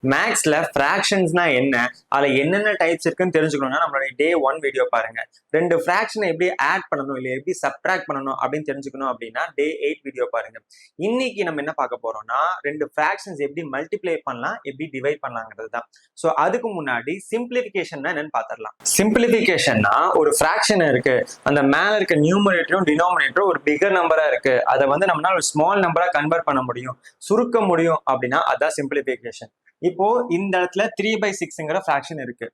மேக்ஸ்ல ஃபிராக்ஷன்ஸ்னா என்ன, அதுல என்னென்ன டைப்ஸ் இருக்குன்னு தெரிஞ்சுக்கணும்னா நம்மளோட டே 1 வீடியோ பாருங்க. ரெண்டு ஃபிராக்ஷனை எப்படி ஆட் பண்ணணும் இல்லை எப்படி சப்ட்ராக்ட் பண்ணணும் அப்படின்னு தெரிஞ்சுக்கணும் அப்படின்னா டே 8 வீடியோ பாருங்க. இன்னைக்கு நம்ம என்ன பார்க்க போறோம்னா ரெண்டு ஃபிராக்ஷன்ஸ் எப்படி மல்டிப்ளை பண்ணலாம், எப்படி டிவைட் பண்ணலாங்கிறது தான். ஸோ அதுக்கு முன்னாடி சிம்பிளிஃபிகேஷன்னா என்னன்னு பார்த்துடலாம். சிம்பிளிஃபிகேஷன்னா ஒரு ஃபிராக்ஷன் இருக்கு, அந்த மேல இருக்க நியூமரேட்டரும் டினாமினேட்டரும் ஒரு பிகர் நம்பரா இருக்கு, அதை வந்து நம்மளால ஒரு ஸ்மால் நம்பரா கன்வெர்ட் பண்ண முடியும், சுருக்க முடியும் அப்படின்னா அதான் சிம்பிளிஃபிகேஷன். இப்போ இந்த இடத்துல 3/6ங்கிற ஃபிராக்ஷன் இருக்கு.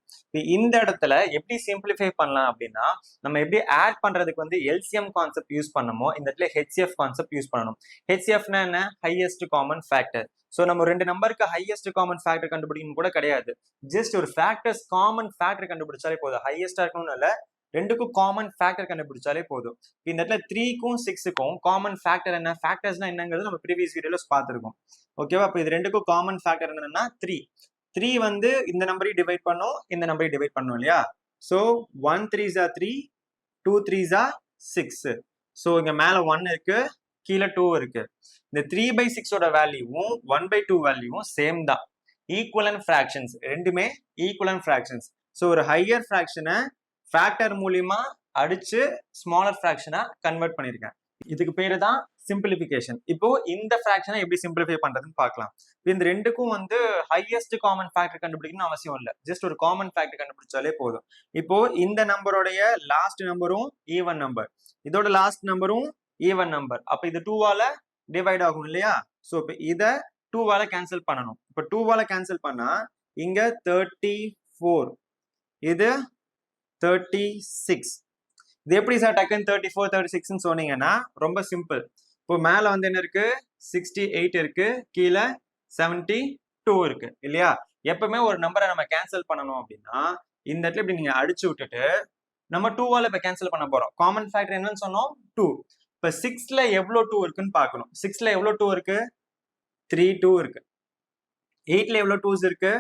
இந்த இடத்துல எப்படி சிம்பிளிஃபை பண்ணலாம் அப்படின்னா நம்ம எப்படி ஆட் பண்றதுக்கு வந்து எல்சிஎம் கான்செப்ட் யூஸ் பண்ணமோ இந்த இடத்துல ஹெச்சிஎஃப் கான்செப்ட் யூஸ் பண்ணணும். ஹெச்சிஎஃப்னா என்ன? Highest common factor. ஸோ நம்ம ரெண்டு நம்பருக்கு ஹையஸ்ட் காமன் ஃபேக்டர் கண்டுபிடிக்கணும் கூட கிடையாது, ஜஸ்ட் ஒரு ஃபேக்டர்ஸ் காமன் ஃபேக்டர் கண்டுபிடிச்சாலே போதும். ஹையஸ்டா இருக்கணும்னு இல்லை, ரெண்டுக்கும் காமன் ஃபேக்டர் கண்டுபிடிச்சாலே போதும். இந்த இடத்துல 3க்கும் 6க்கும் காமன் ஃபேக்டர் என்ன, ஃபேக்டர்ஸ்னா என்னங்கிறது நம்ம ப்ரீவியஸ் வீடியோல பார்த்துருக்கோம். ஓகேவா? அப்போ இது ரெண்டுக்கும் காமன் ஃபேக்டர் என்னன்னா 3 வந்து இந்த நம்பரையும் டிவைட் பண்ணும், இந்த நம்பரையும் டிவைட் பண்ணும் இல்லையா? So 1 3s are 3, 2 3s are 6. So இங்க மேல 1 இருக்கு, கீழே 2 இருக்கு. இந்த 3/6ஓட வேல்யூவும் 1/2 வேல்யூவும் சேம் தான், ஈக்குவலன்ட் ஃபிராக்ஷன்ஸ், ரெண்டுமே ஈக்குவலன்ட் ஃபிராக்ஷன்ஸ். ஸோ ஒரு ஹையர் ஃபிராக்ஷனை ஃபேக்டர் மூலியமா அடிச்சு ஸ்மாலர் ஃபிராக்ஷனா கன்வெர்ட் பண்ணிருக்கேன். இதுக்கு பேரு தான் சிம்பிளிஃபிகேஷன். இப்போ இந்த ஃபிராக்ஷனை எப்படி சிம்பிளிஃபை பண்றதுன்னு பார்க்கலாம். இந்த ரெண்டுக்கும் வந்து ஹையஸ்ட் காமன் ஃபேக்டர் கண்டுபிடிக்கணும்னு அவசியம் இல்லை, ஜஸ்ட் ஒரு காமன் ஃபேக்டர் கண்டுபிடிச்சாலே போதும். இப்போ இந்த நம்பரோடைய லாஸ்ட் நம்பரும் ஈவன் நம்பர், இதோட லாஸ்ட் நம்பரும் ஈவன் நம்பர், அப்ப இது 2வால டிவைட் ஆகும் இல்லையா? ஸோ இப்போ இதை 2வால கேன்சல் பண்ணணும். இப்போ 2வால கேன்சல் பண்ணா இங்க 34, இது 36. இது எப்படி சார் டக்குன்னு 34 36ன்னு சொன்னீங்கன்னா ரொம்ப சிம்பிள். இப்போ மேல வந்து என்ன இருக்கு, 68 இருக்கு, கீழே 72 இருக்கு இல்லையா? எப்பவுமே ஒரு நம்பரை நம்ம கேன்சல் பண்ணணும் அப்படின்னா இந்த இடத்துல இப்படி நீங்க அடிச்சு விட்டுட்டு நம்ம 2வால இப்ப கேன்சல் பண்ண போறோம். காமன் ஃபேக்டர் என்னன்னு சொன்னோம் 2. இப்ப 6ல எவ்வளவு 2 இருக்குன்னு பார்க்கணும். 6ல எவ்வளவு 2 இருக்கு? 3 2 இருக்கு. 8ல எவ்வளவு 2s இருக்கு?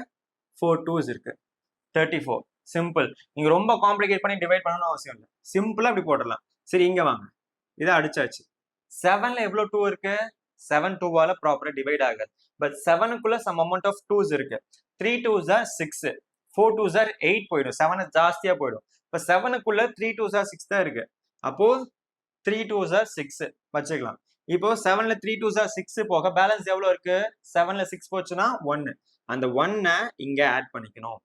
4 2s இருக்கு. 34. சிம்பிள். நீங்க ரொம்ப காம்ப்ளிகேட் பண்ணி டிவைட் பண்ணணும்னு அவசியம் இல்லை, சிம்பிளா இப்படி போடலாம். சரி இங்க வாங்க, இதை அடிச்சாச்சு. 7ல எவ்வளவு 2 இருக்கு? 7 2வால ப்ராப்பரா டிவைட் ஆகாது. பட் 7க்குள்ள சம் அமௌண்ட் ஆஃப் 2s இருக்கு. 3 2s are 6, 4 2s are 8 போயிடும், 7 ஜாஸ்தியா போயிடும். இப்ப 7க்குள்ள 3 2s are 6 தான் இருக்கு, அப்போ 3 2s are 6 வச்சுக்கலாம். இப்போ 7ல 3 2s are 6 போக பேலன்ஸ் எவ்வளவு இருக்கு? 7ல 6 போச்சுன்னா 1, அந்த 1 இங்க ஆட் பண்ணிக்கணும்.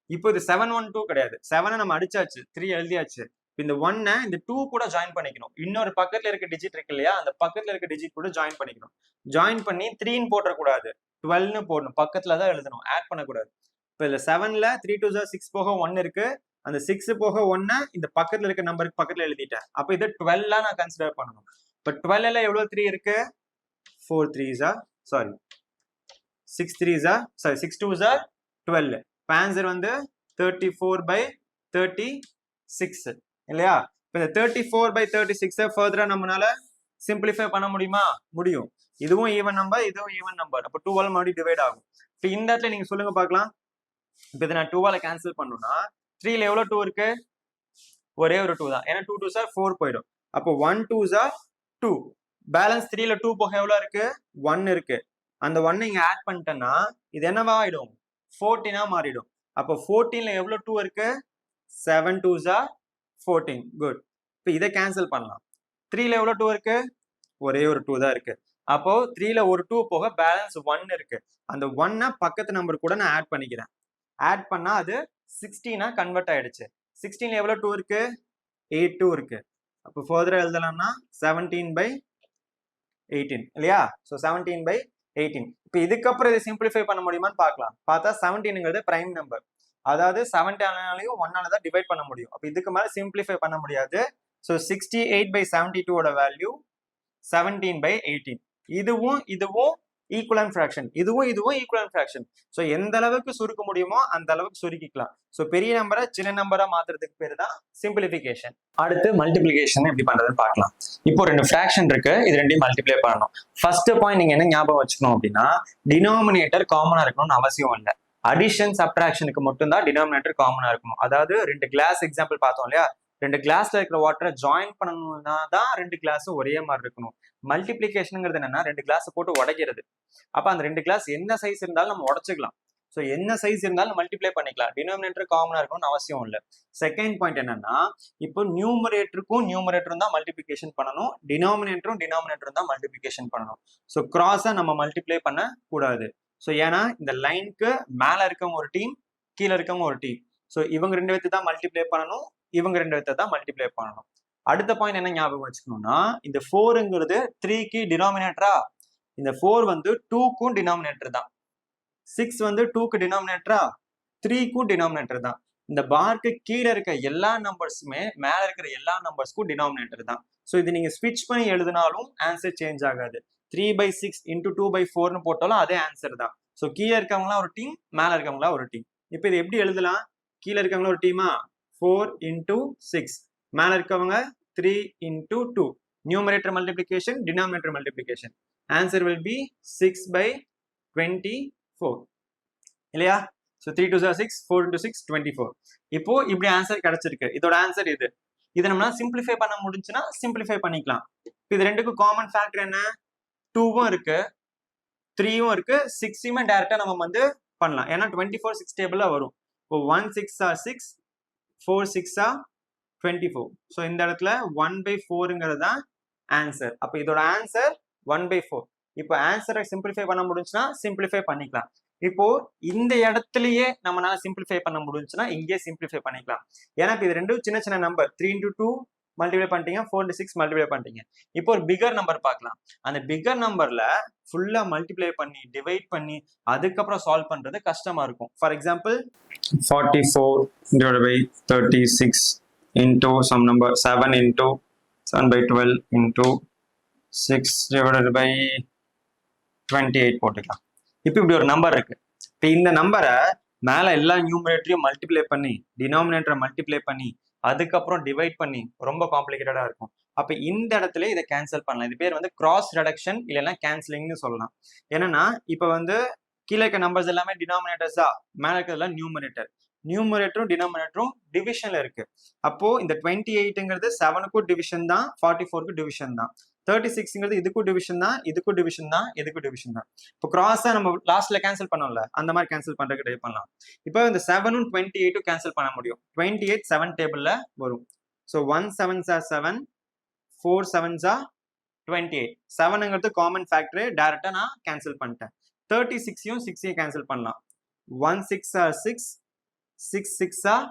இப்போ இது 7 1 2 கிடையாது, 7 நம்ம அடிச்சாச்சு, 3 எழுதியாச்சு. இந்த 1 இந்த 2 கூட ஜாயின் பண்ணிக்கணும். இன்னொரு பக்கத்துல இருக்க டிஜிட் இருக்கு இல்லையா, அந்த பக்கத்துல இருக்க டிஜிட் கூட ஜாயின் பண்ணிக்கணும். ஜாயின் பண்ணி 3ன்னு போட்டக்கூடாது, 12ன்னு போடணும், பக்கத்துல தான் எழுதணும், ஆட் பண்ணக்கூடாது. இப்போ இதுல 7ல 3 2s are 6 போக 1 இருக்கு, அந்த 6 போக 1 இந்த பக்கத்துல இருக்க நம்பருக்கு பக்கத்துல எழுதிட்டேன். அப்ப இதை 12 நான் கன்சிடர் பண்ணணும். இப்ப 12ல எவ்வளவு 3 இருக்கு? 4 3s are 6 3s are 6 2s are 12. Answer வந்து 34/36 இல்லையா? இப்ப இந்த 34/36 ஃபர்தரா நம்மளால சிம்பிளிஃபை பண்ண முடியுமா? முடியும். இதுவும் ஈவன் நம்பர், இதுவும் ஈவன் நம்பர், அப்ப 2வால மறுபடியும் டிவைட் ஆகும். இப்ப இந்த இடத்துல நீங்க சொல்லுங்க பார்க்கலாம். இப்ப இதை நான் 2வால கேன்சல் பண்ணணும்னா 3ல எவ்வளவு 2 இருக்கு? ஒரே ஒரு 2 தான், ஏன்னா 2 2s are 4 போயிடும். அப்போ 1 2s are 2, பேலன்ஸ் 3ல 2 போக எவ்வளவு இருக்கு? 1 இருக்கு. அந்த 1 இங்க ஆட் பண்ணிட்டேன்னா இது என்னவா ஆயிடும்? 14ஆ மாறிடும். அப்போ 14ல எவ்வளவு 2 இருக்கு? 7 2s are 14. குட். இப்போ இதை கேன்சல் பண்ணலாம். 3ல எவ்வளவு 2 இருக்கு? ஒரே ஒரு 2 தான் இருக்கு. அப்போ 3ல ஒரு 2 போக பேலன்ஸ் 1 இருக்கு. அந்த 1 பக்கத்து நம்பர் கூட நான் ஆட் பண்ணிக்கிறேன். ஆட் பண்ணா அது 16ஆ கன்வெர்ட் ஆயிடுச்சு. 16ல எவ்வளவு 2 இருக்கு? 8 2 இருக்கு. அப்போ ஃபர்தரா எழுதலாம்னா 17/18 இல்லையா? ஸோ 17/18. இப்போ இதுக்கப்புறம் இதை சிம்பிளிஃபை பண்ண முடியுமான்னு பார்க்கலாம். பார்த்தா 17ங்கிறது பிரைம் நம்பர், அதாவது 17ஆலையும் 1ஆல தான் டிவைட் பண்ண முடியும். அப்போ இதுக்கு மேல சிம்பிளிஃபை பண்ண முடியாது. ஸோ 68/72ஓட வேல்யூ 17/18. இதுவும் இதுவும் ஈக்குவலன்ட் ஃபிராக்ஷன், இதுவும் ஈக்குவலன்ட் ஃபிராக்ஷன். ஸோ எந்த அளவுக்கு சுருக்க முடியுமோ அந்த அளவுக்கு சுருக்கிக்கலாம். ஸோ பெரிய நம்பரை சின்ன நம்பரா மாத்துறதுக்கு பேரு தான் சிம்பிளிஃபிகேஷன். அடுத்து மல்டிப்ளிகேஷன் எப்படி பண்றதுன்னு பார்க்கலாம். இப்போ ரெண்டு ஃபிராக்ஷன் இருக்கு, இது ரெண்டையும் மல்டிப்ளை பண்ணணும். ஃபர்ஸ்ட் பாயிண்ட் நீங்க என்ன ஞாபகம் வச்சுக்கணும் அப்படின்னா டினாமினேட்டர் காமனா இருக்கணும்னு அவசியம் இல்லை. அடிஷன் சப்ட்ராக்ஷனுக்கு மட்டும்தான் டினாமினேட்டர் காமனா இருக்கணும். அதாவது ரெண்டு கிளாஸ் எக்ஸாம்பிள் பார்த்தோம் இல்லையா, ரெண்டு கிளாஸ்ல இருக்கிற வாட்டரை ஜாயின் பண்ணணும்னா தான் ரெண்டு கிளாஸும் ஒரே மாதிரி இருக்கணும். மல்டிப்ளிகேஷனுங்கிறது என்னன்னா ரெண்டு கிளாஸ் போட்டு உடைக்கிறது. அப்ப அந்த ரெண்டு கிளாஸ் என்ன சைஸ் இருந்தாலும் நம்ம உடைச்சுக்கலாம். ஸோ என்ன சைஸ் இருந்தாலும் மல்டிப்ளை பண்ணிக்கலாம். டினாமினேட்டர் காமனா இருக்கணும்னு அவசியம் இல்லை. செகண்ட் பாயிண்ட் என்னன்னா, இப்போ நியூமரேட்டரும் தான் மல்டிபிகேஷன் பண்ணணும், டினாமினேட்டரும் தான் மல்டிபிகேஷன் பண்ணணும். ஸோ கிராஸா நம்ம மல்டிப்ளை பண்ண கூடாது. ஸோ ஏன்னா இந்த லைனுக்கு மேல இருக்கவங்க ஒரு டீம், கீழே இருக்கவங்க ஒரு டீம். ஸோ இவங்க ரெண்டு பேர்த்து தான் மல்டிப்ளை பண்ணணும், இவங்க ரெண்டு பேர்த்தை தான் மல்டிப்ளை பண்ணணும். அடுத்த பாயிண்ட் என்ன ஞாபகம் வச்சுக்கணும்னா, இந்த 4ங்கிறது 3க்கு டினாமினேட்டரா, இந்த 4 வந்து 2க்கும் டினாமினேட்டர் தான். 6 வந்து 2க்கு டினாமினேட்டரா, 3க்கும் டினாமினேட்டர் தான். இந்த பார்க்கு கீழே இருக்க எல்லா நம்பர்ஸுமே மேல இருக்கிற எல்லா நம்பர்ஸ்க்கும் டினாமினேட்டர் தான். ஸோ இது நீங்க ஸ்விட்ச் பண்ணி எழுதினாலும் ஆன்சர் சேஞ்ச் ஆகாது. 3/6 × 2/4ன்னு போட்டாலும் அதே ஆன்சர் தான். ஸோ கீழே இருக்கவங்களாம் ஒரு டீம், மேல இருக்கவங்களா ஒரு டீம். இப்போ இது எப்படி எழுதலாம்? கீழே இருக்கவங்களா ஒரு டீமா, 4 × 6, மேல இருக்கவங்க 3 × 2. Numerator multiplication, denominator multiplication. Answer will be 6/24 இல்லையா? ஸோ 3 2 6, 4 × 6 24. இப்போ இப்படி ஆன்சர் கிடைச்சிருக்கு. இதோட ஆன்சர் இது. இதை நம்ம சிம்பிளிஃபை பண்ண முடிஞ்சுன்னா சிம்பிளிஃபை பண்ணிக்கலாம். இது ரெண்டுக்கும் காமன் ஃபேக்டர் என்ன? 2வும் இருக்கு, 3யும் இருக்கு, 6யுமே டைரக்டா நம்ம வந்து பண்ணலாம். ஏன்னா 24 6 டேபிள்ல வரும். இப்போ 1 6 are 6, 4 6 are 24. ஸோ இந்த இடத்துல 1/4ங்கிறது தான் ஆன்சர். அப்போ இதோட ஆன்சர் 1/4. இப்போ ஆன்சரை சிம்பிளிஃபை பண்ண முடிஞ்சுன்னா சிம்பிளிஃபை பண்ணிக்கலாம். இப்போ இந்த இடத்துலயே நம்மளால சிம்பிளிஃபை பண்ண முடிஞ்சுன்னா இங்கே சிம்பிளிஃபை பண்ணிக்கலாம். ஏன்னா இது ரெண்டும் சின்ன சின்ன நம்பர். 3 × 2 மல்டிப்ளை பண்ணிட்டீங்க, 4 × 6 மல்டிப்ளை பண்ணிட்டீங்க. இப்போ ஒரு பிகர் நம்பர் பார்க்கலாம். அந்த பிகர் நம்பர்ல ஃபுல்லா மல்டிப்ளை பண்ணி டிவைட் பண்ணி அதுக்கப்புறம் சால்வ் பண்றது கஷ்டமா இருக்கும். For example 44/36 into some number 7 × 7/12 into 6/28 போட்டுக்கலாம். இப்போ இப்படி ஒரு நம்பர் இருக்கு. இப்போ இந்த நம்பரை மேல எல்லா நியூமரேட்டரையும் மல்டிப்ளை பண்ணி டினாமினேட்டரை மல்டிப்ளை பண்ணி அதுக்கப்புறம் டிவைட் பண்ணி ரொம்ப காம்ப்ளிகேட்டடா இருக்கும். அப்ப இந்த இடத்துல இதை கேன்சல் பண்ணலாம். இது பேர் வந்து கிராஸ் ரெடக்ஷன் இல்லைன்னா கேன்சலிங்னு சொல்லலாம். என்னன்னா இப்ப வந்து கீழே இருக்க நம்பர்ஸ் எல்லாமே டினாமினேட்டர்ஸா, மேல இருக்கிறதுல நியூமரேட்டரும் டினாமினேட்டரும் டிவிஷன்ல இருக்கு. அப்போ இந்த 28ங்கிறது 7க்கும் டிவிஷன் தான், 44க்கு டிவிஷன் தான். 36ங்கிறது இதுக்கும் டிவிஷன் தான், இதுக்கும் டிவிஷன் தான், இதுக்கும் டிவிஷன் தான். இப்போ கிராஸா நம்ம லாஸ்ட்ல கேன்சல் பண்ணோம்ல, அந்த மாதிரி கேன்சல் பண்றதுக்கு ட்ரை பண்ணலாம். இப்போ இந்த 7ம் 28ம் கேன்சல் பண்ண முடியும். 28 7 டேபிள்ல வரும். So 1 7s are 7, 4 7s are 28. 7ங்கிறது காமன் ஃபேக்டர், டைரக்டா நான் கேன்சல் பண்ணிட்டேன். 36யும் 6யும் கேன்சல் பண்ணலாம். 1 6 are 6, 6 6 are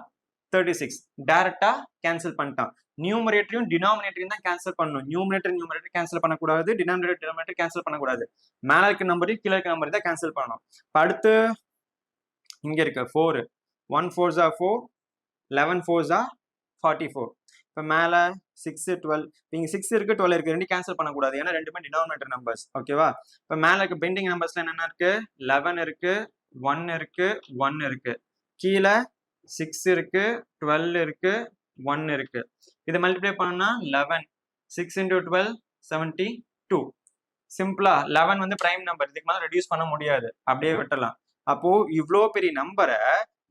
36. டைரக்டா கேன்சல் பண்ணிட்டான். நியூமரேட்டரையும் டினாமினேட்டரையும் தான் கேன்சல் பண்ணணும். நியூமரேட்டர் கேன்சல் பண்ணக்கூடாது, டினாமினேட்டர் கேன்சல் பண்ணக்கூடாது. மேல இருக்க நம்பரையும் கீழே இருக்க நம்பரை தான் கேன்சல் பண்ணணும். இப்போ அடுத்து இங்க இருக்க 4, 1 4s are 4, 11 4s are 44. இப்போ மேல 6 12, இங்க 6 இருக்கு 12 இருக்கு, ரெண்டு கேன்சல் பண்ணக்கூடாது. ஏன்னா ரெண்டுமே டினாமினேட்டர் நம்பர்ஸ். ஓகேவா? இப்போ மேல இருக்க பெண்டிங் நம்பர்ஸ்ல என்னென்ன இருக்கு? 11 இருக்கு, 1 இருக்கு, 1 இருக்கு. கீழே 6 இருக்கு, 12 இருக்கு, 1 இருக்கு. இதை மல்டிப்ளை பண்ணா 11, 6 × 12 72. சிம்பிளா 11 வந்து பிரைம் நம்பர், இதுக்கு மேல ரெடியூஸ் பண்ண முடியாது, அப்படியே விட்டலாம். அப்போ இவ்வளோ பெரிய நம்பரை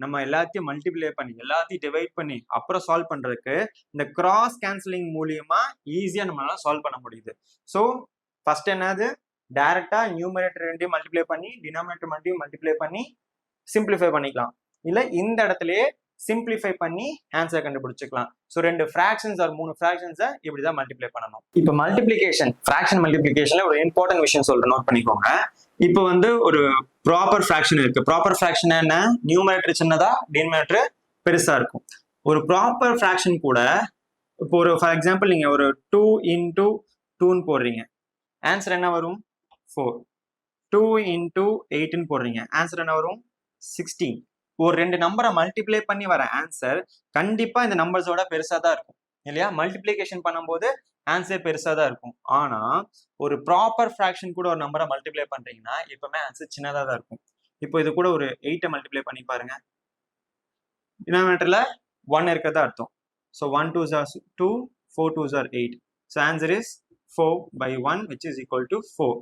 நம்ம எல்லாத்தையும் மல்டிப்ளை பண்ணி எல்லாத்தையும் டிவைட் பண்ணி அப்புறம் சால்வ் பண்றதுக்கு இந்த கிராஸ் கேன்சலிங் மூலியமா ஈஸியா நம்மளால சால்வ் பண்ண முடியுது. ஸோ ஃபர்ஸ்ட் என்னது, டைரக்டா நியூமரேட்டர் ரெண்டையும் மல்டிப்ளை பண்ணி டினாமினேட்டர் ரெண்டையும் மல்டிப்ளை பண்ணி சிம்பிளிஃபை பண்ணிக்கலாம். இல்ல இந்த இடத்துலயே சிம்பிளிஃபை பண்ணி ஆன்சர் கண்டுபிடிச்சிக்கலாம். ஸோ 2 ஃபிராக்ஷன்ஸ் ஆர் 3 ஃபிராக்ஷன்ஸை இப்படிதான் மல்டிப்ளை பண்ணணும். இப்போ மல்டிப்ளிகேஷன், ஃபிராக்ஷன் மல்டிப்ளிகேஷன்ல ஒரு இம்பார்ட்டன்ட் விஷயம் சொல்றேன், நோட் பண்ணிக்கோங்க. இப்போ வந்து ஒரு ப்ராப்பர் ஃபிராக்ஷன் இருக்கு. ப்ராப்பர் ஃபிராக்ஷன் என்ன? நியூமரேட்டர் சின்னதா, டினாமினேட்டர் பெருசா இருக்கும். ஒரு ப்ராப்பர் ஃபிராக்ஷன் கூட இப்போ ஒரு ஃபார் எக்ஸாம்பிள் நீங்க ஒரு 2 × 2ன்னு போடுறீங்க, ஆன்சர் என்ன வரும்? 4. 2 × 8ன்னு போடுறீங்க, ஆன்சர் என்ன வரும்? 16. ஒரு 2 நம்பரை மல்டிப்ளை பண்ணி வர ஆன்சர் கண்டிப்பா இந்த நம்பர்ஸோட பெருசா தான் இருக்கும் இல்லையா? மல்டிப்ளிகேஷன் பண்ணும்போது ஆன்சர் பெருசா தான் இருக்கும். ஆனா ஒரு ப்ராப்பர் ஃபிராக்ஷன் கூட ஒரு நம்பரை மல்டிப்ளை பண்றீங்கன்னா எப்பவுமே ஆன்சர் சின்னதா தான் இருக்கும். இப்போ இது கூட ஒரு 8 மல்டிப்ளை பண்ணி பாருங்க, டினாமினேட்டர்ல 1 இருக்கிறதா அர்த்தம். So 1 2s are 2, 4 2s are 8. So answer is 4/1 which is equal to 4.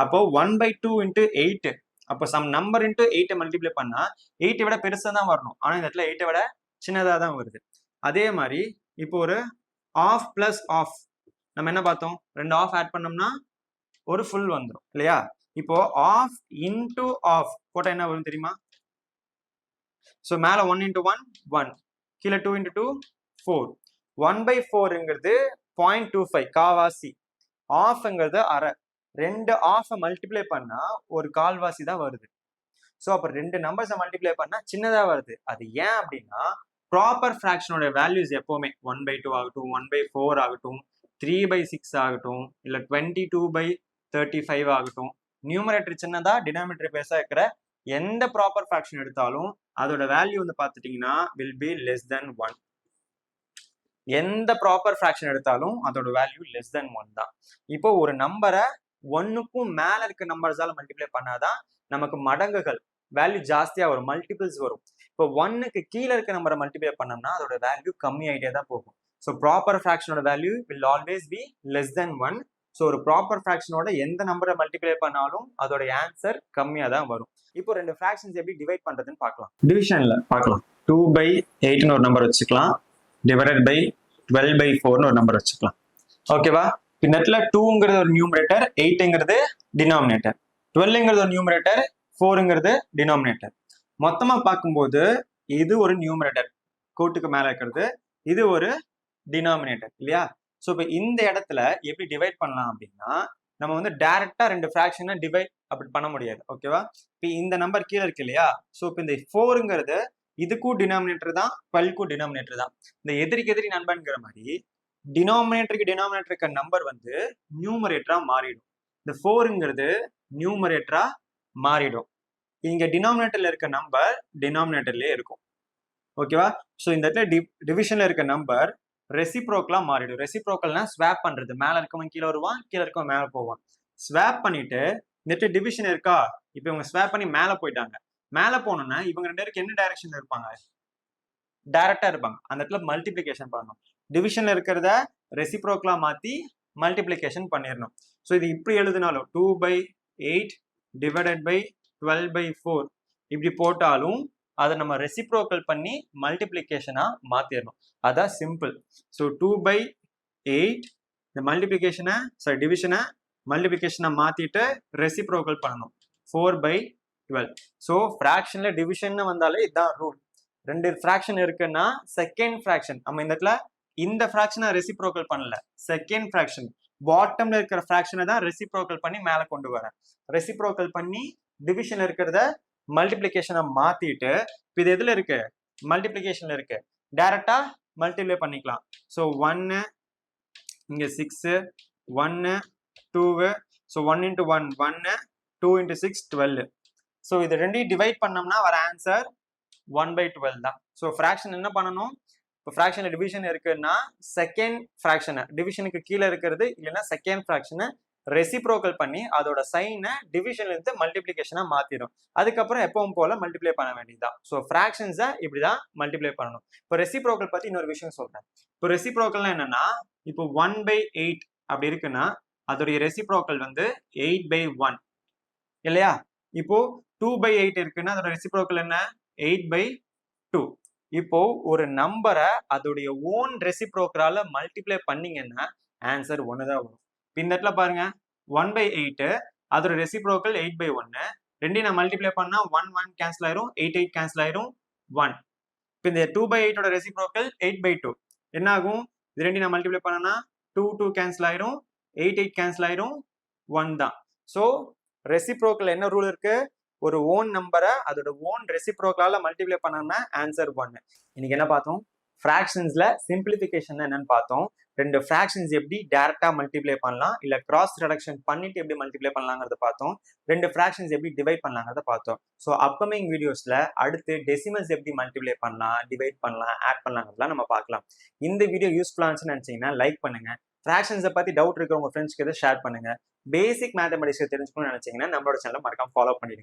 அப்போ 1/2 × 8. அப்போ சம் நம்பர் × 8 மல்டிப்ளை பண்ணா 8 விட பெருசா தான் வரணும். ஆனா இந்த இடத்துல 8 விட சின்னதா தான் வருது. அதே மாதிரி இப்போ ஒரு ஆஃப் பிளஸ் ஆஃப் நம்ம என்ன பார்த்தோம், ரெண்டு ஆஃப் ஆட் பண்ணோம்னா ஒரு ஃபுல் வந்துடும் இல்லையா. இப்போ ஆஃப் இன்டு ஆஃப் போட்டா என்ன வரும் தெரியுமா? ஸோ மேல 1 இன்டு 1 1, கீழே 2 இன்டு 2 4. 1/4ங்கிறது 0.25 காவாசி, ஆஃப்ங்கிறது அரை. ரெண்டு ஆஃப் மல்டிப்ளை பண்ணா ஒரு கால்வாசி தான் வருது. ஸோ அப்போ ரெண்டு நம்பர்ஸை மல்டிப்ளை பண்ணா சின்னதா வருது. அது ஏன் அப்படின்னா ப்ராப்பர் ஃப்ராக்ஷனோட வேல்யூஸ் எப்பவுமே 1/2 ஆகட்டும், 1/4 ஆகட்டும், 3/6 ஆகட்டும், இல்லை 22/35 ஆகட்டும், நியூமரேட்டர் சின்னதா டினாமினேட்டர் பெருசா இருக்கிற எந்த ப்ராப்பர் ஃப்ராக்ஷன் எடுத்தாலும் அதோட வேல்யூ வந்து பார்த்துட்டீங்கன்னா வில் பி லெஸ் தென் 1. எந்த ப்ராப்பர் ஃப்ராக்ஷன் எடுத்தாலும் அதோட வேல்யூ லெஸ் தென் 1 தான். இப்போ ஒரு நம்பரை ஒன்னுக்கும் மேல இருக்க நம்பர்ஸால மல்டிப்ளை பண்ணாதான் நமக்கு மடங்குகள் வேல்யூ ஜாஸ்தியா வரும், மல்டிபிள்ஸ் வரும். இப்போ 1க்கு கீழே இருக்க நம்பரை மல்டிப்ளை பண்ணோம்னா அதோட வேல்யூ கம்மி ஆகிட்டே தான் போகும். ஸோ ப்ராப்பர் ஃப்ராக்ஷனோட value will always be less than 1. So ஒரு ப்ராப்பர் ஃப்ராக்ஷனோட எந்த நம்பரை மல்டிப்ளை பண்ணாலும் அதோட ஆன்சர் கம்மியா தான் வரும். இப்போ ரெண்டு ஃப்ராக்ஷன்ஸ் எப்படி டிவைட் பண்றதுன்னு பார்க்கலாம். டிவிஷன்ல பார்க்கலாம். 2/8ன்னு ஒரு நம்பர் வச்சுக்கலாம், டிவைடட் பை 12/4ன்னு ஒரு நம்பர் வச்சுக்கலாம். ஓகேவா? இந்த இடத்துல 2ங்கிறது ஒரு நியூமரேட்டர், 8ங்கிறது டினாமினேட்டர், 12ங்கிறது ஒரு நியூமரேட்டர், 4ங்கிறது டினாமினேட்டர். மொத்தமா பார்க்கும்போது இது ஒரு நியூமரேட்டர் கூட்டுக்கு மேல இருக்கிறது, இது ஒரு டினாமினேட்டர் இல்லையா. ஸோ இப்போ இந்த இடத்துல எப்படி டிவைட் பண்ணலாம் அப்படின்னா நம்ம வந்து டைரக்டா ரெண்டு ஃப்ராக்ஷனை டிவைட் அப்படி பண்ண முடியாது. ஓகேவா? இப்போ இந்த நம்பர் கீழே இருக்கு இல்லையா. ஸோ இப்போ இந்த 4ங்கிறது இதுக்கும் டினாமினேட்டர் தான், 12க்கும் டினாமினேட்டர் தான். இந்த எதிரிக்கு எதிரி நண்பன்கிற மாதிரி டினாமினேட்டருக்கு நம்பர் வந்து நியூமரேட்டரா மாறிடும். இந்த 4ங்கிறது நியூமரேட்டரா மாறிடும். இங்க டினாமினேட்டர்ல இருக்க நம்பர் டினாமினேட்டர்லயே இருக்கும். ஓகேவா? ஸோ இந்த இடத்துல டிவிஷன்ல இருக்க நம்பர் ரெசிப்ரோக்கலா மாறிடும். ரெசிப்ரோக்கல்னா ஸ்வாப் பண்றது, மேல இருக்கவன் கீழே வருவான், கீழே இருக்கவன் மேல போவான். ஸ்வாப் பண்ணிட்டு நெட் டிவிஷன் இருக்கா, இப்போ இவங்க ஸ்வாப் பண்ணி மேல போயிட்டாங்க. மேல போனோம்னா இவங்க ரெண்டு பேருக்கு என்ன டைரக்ஷன்ல இருப்பாங்க, டைரக்டா இருப்பாங்க. அந்த இடத்துல மல்டிபிளிகேஷன் பண்ணணும். டிவிஷன்ல இருக்கிறத ரெசிப்ரோக்கலா மாத்தி மல்டிபிளிகேஷன் பண்ணிடணும். ஸோ இது இப்படி எழுதினாலும் 2/8 டிவைடட் பை 12/4 இப்படி போட்டாலும் அதை நம்ம ரெசிப்ரோக்கல் பண்ணி மல்டிபிளிகேஷனா மாத்திடணும். அதான் சிம்பிள். ஸோ 2/8 இந்த மல்டிபிளிகேஷனை டிவிஷனை மல்டிபிளிகேஷனை மாத்திட்டு ரெசிப்ரோக்கல் பண்ணணும் 4/12. ஸோ ஃப்ராக்ஷன்ல டிவிஷன் வந்தாலே இதுதான் ரூல். ரெண்டு ஃப்ராக்ஷன் இருக்குன்னா செகண்ட் ஃப்ராக்ஷன் நம்ம இந்த இடத்துல இந்த ஃப்ராக்ஷனை ரெசிப்ரோக்கல் பண்ணல, செகண்ட் ஃப்ராக்ஷன் பாட்டம்ல இருக்கிற ஃப்ராக்ஷனை தான் ரெசிப்ரோக்கல் பண்ணி மேல கொண்டு வரேன். ரெசிப்ரோக்கல் பண்ணி டிவிஷன்ல இருக்கிறத மல்டிபிளிகேஷனை மாத்திட்டு இது எதுல இருக்கு, மல்டிபிளிகேஷன்ல இருக்கு, டைரக்டா மல்டிப்ளை பண்ணிக்கலாம். ஸோ 1 இங்க 6, 1 2, ஸோ 1 இன்டு 1 1, 2 இன்டு 6 12. ஸோ இது ரெண்டையும் டிவைட் பண்ணோம்னா வர ஆன்சர் 1/12 தான். ஸோ ஃப்ராக்ஷன் என்ன பண்ணணும், இப்போ ஃப்ராக்ஷன்ல டிவிஷன் இருக்குன்னா செகண்ட் ஃப்ராக்ஷனை டிவிஷனுக்கு கீழே இருக்கிறது இல்லைன்னா செகண்ட் ஃப்ராக்ஷனை ரெசிப்ரோக்கல் பண்ணி அதோட சைனை டிவிஷன்ல இருந்து மல்டிபிளிகேஷனா மாத்திடும். அதுக்கப்புறம் எப்பவும் போல மல்டிப்ளை பண்ண வேண்டியதுதான். ஸோ ஃப்ராக்ஷன்ஸை இப்படிதான் மல்டிப்ளை பண்ணணும். இப்போ ரெசிப்ரோக்கல் பத்தி இன்னொரு விஷயம் சொல்றேன். இப்போ ரெசிப்ரோக்கல்னா என்னன்னா, இப்போ 1/8 அப்படி இருக்குன்னா அதோடைய ரெசிப்ரோக்கல் வந்து 8/1 இல்லையா. இப்போ 2/8 இருக்குன்னா அதோட ரெசிப்ரோக்கல் என்ன, 8/2. இப்போ ஒரு நம்பரை அதோடைய ஓன் ரெசிப்ரோக்கலால மல்டிப்ளை பண்ணீங்கன்னா ஆன்சர் 1 தான் வரும். இந்த இடத்துல பாருங்க 1/8 அதோட ரெசிப்ரோக்கல் 8/1, ரெண்டையும் நான் மல்டிப்ளை பண்ணா 1 1 கேன்சல் ஆயிரும், 8 8 கேன்சல் ஆயிரும் 1. இப்போ இந்த 2/8 ரெசிப்ரோக்கல் 8/2 என்ன ஆகும், இது ரெண்டையும் நான் மல்டிப்ளை பண்ணனா 2 2 கேன்சல் ஆயிரும், 8 8 கேன்சல் ஆயிரும், 1 தான். ஸோ ரெசிப்ரோக்கல் என்ன ரூல் இருக்கு, ஒரு ஓன் நம்பரை அதோட ஓன் ரெசிப்ரோக்கலால மல்டிப்ளை பண்ணோம்னா ஆன்சர் 1. இன்னைக்கு என்ன பார்த்தோம், ஃப்ராக்ஷன்ஸ்ல சிம்பிளிஃபிகேஷன் என்னன்னு பார்த்தோம். ரெண்டு ஃப்ராக்ஷன்ஸ் எப்படி டைரக்டா மல்டிப்ளை பண்ணலாம் இல்ல கிராஸ் ரிடக்ஷன் பண்ணிட்டு எப்படி மல்டிப்ளை பண்ணலாங்கிறத பார்த்தோம். ரெண்டு ஃப்ராக்ஷன்ஸ் எப்படி டிவைட் பண்ணலாங்கிறத பார்த்தோம். ஸோ அப்கமிங் வீடியோஸ்ல அடுத்து டெசிமல்ஸ் எப்படி மல்டிப்ளை பண்ணலாம், டிவைட் பண்ணலாம், ஆட் பண்ணலாங்கிறதுலாம் நம்ம பார்க்கலாம். இந்த வீடியோ யூஸ்ஃபுல்லா இருந்துச்சுன்னு நினைச்சீங்கன்னா லைக் பண்ணுங்க. ஃப்ராக்ஷன்ஸை பத்தி டவுட் இருக்கிற உங்க ஃப்ரெண்ட்ஸ்க்கு இதை ஷேர் பண்ணுங்க. பேசிக் மேத்தமெட்டிக்ஸ் தெரிஞ்சுக்கணும்னு நினைச்சீங்கன்னா நம்மளோட சேனலை மறக்காம ஃபாலோ பண்ணிடுங்க.